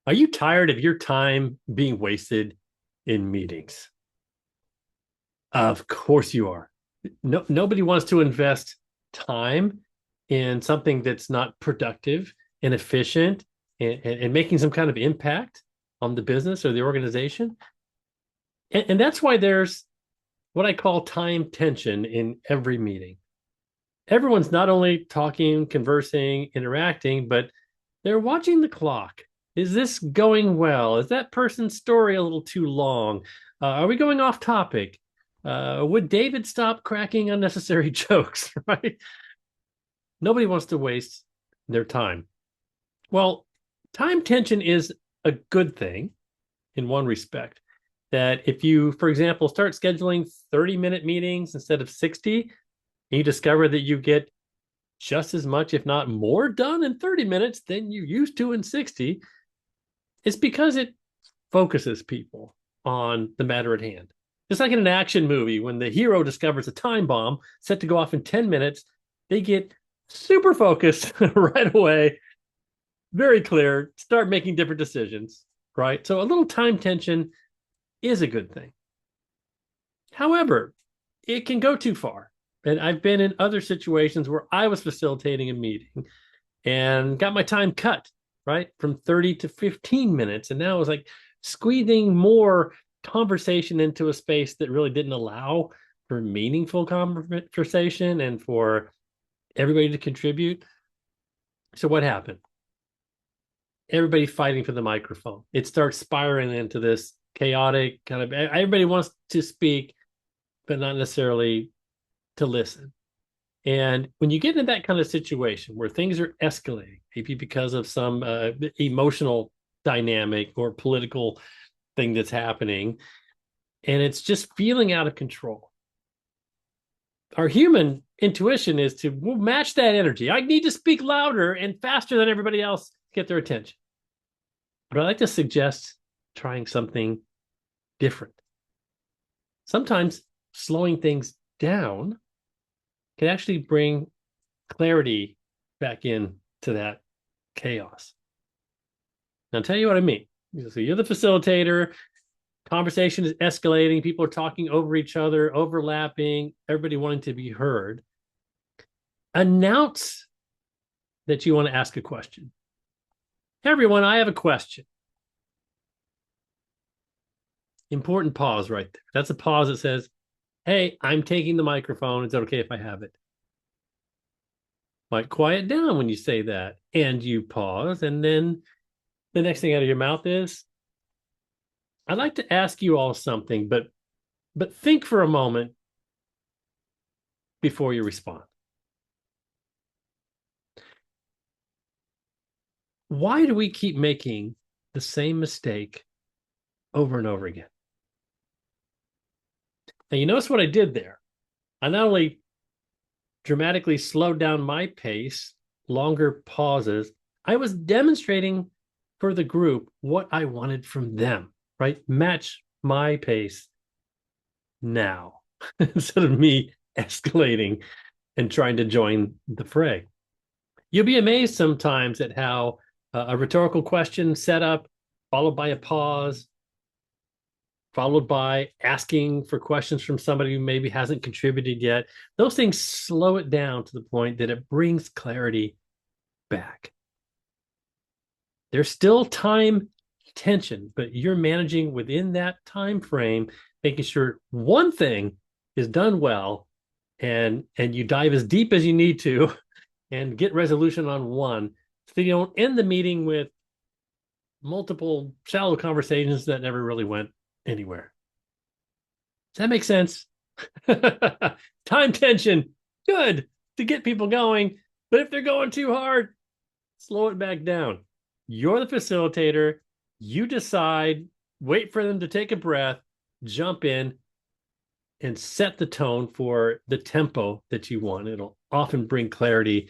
Are you tired of your time being wasted in meetings? Of course you are. No, nobody wants to invest time in something that's not productive and efficient and making some kind of impact on the business or the organization. And that's why there's what I call time tension in every meeting. Everyone's not only talking, conversing, interacting, but they're watching the clock. Is this going well? Is that person's story a little too long? Are we going off topic? Would David stop cracking unnecessary jokes, right? Nobody wants to waste their time. Well, time tension is a good thing in one respect. That if you, for example, start scheduling 30-minute meetings instead of 60, and you discover that you get just as much, if not more, done in 30 minutes than you used to in 60, it's because it focuses people on the matter at hand. Just like in an action movie, when the hero discovers a time bomb set to go off in 10 minutes, they get super focused right away, very clear, start making different decisions, right? So a little time tension is a good thing. However, it can go too far. And I've been in other situations where I was facilitating a meeting and got my time cut, right? From 30 to 15 minutes. And now it was like squeezing more conversation into a space that really didn't allow for meaningful conversation and for everybody to contribute. So what happened? Everybody fighting for the microphone. It starts spiraling into this chaotic kind of, everybody wants to speak, but not necessarily to listen. And when you get into that kind of situation where things are escalating, maybe because of some emotional dynamic or political thing that's happening, and it's just feeling out of control, our human intuition is to match that energy. I need to speak louder and faster than everybody else to get their attention. But I like to suggest trying something different. Sometimes slowing things down can actually bring clarity back into that chaos. Now, I'll tell you what I mean. So you're the facilitator, conversation is escalating, people are talking over each other, overlapping, everybody wanting to be heard. Announce that you want to ask a question. Hey, everyone, I have a question. Important pause right there. That's a pause that says, hey, I'm taking the microphone. Is it okay if I have it? Might quiet down when you say that. And you pause. And then the next thing out of your mouth is, I'd like to ask you all something, but think for a moment before you respond. Why do we keep making the same mistake over and over again? Now, you notice what I did there. I not only dramatically slowed down my pace, longer pauses, I was demonstrating for the group what I wanted from them, right? Match my pace now instead of me escalating and trying to join the fray. You'll be amazed sometimes at how a rhetorical question set up, followed by a pause, followed by asking for questions from somebody who maybe hasn't contributed yet. Those things slow it down to the point that it brings clarity back. There's still time tension, but you're managing within that time frame, making sure one thing is done well, and you dive as deep as you need to and get resolution on one, so you don't end the meeting with multiple shallow conversations that never really went anywhere. Does that make sense? Time tension, good to get people going, but if they're going too hard, slow it back down. You're the facilitator. You decide, wait for them to take a breath, jump in, and set the tone for the tempo that you want. It'll often bring clarity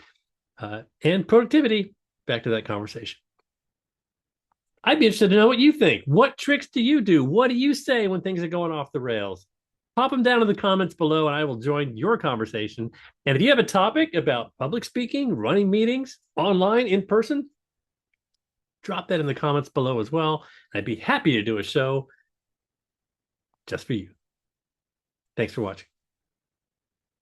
and productivity back to that conversation. I'd be interested to know what you think. What tricks do you do? What do you say when things are going off the rails? Pop them down in the comments below and I will join your conversation. And if you have a topic about public speaking, running meetings, online, in person, drop that in the comments below as well. I'd be happy to do a show just for you. Thanks for watching.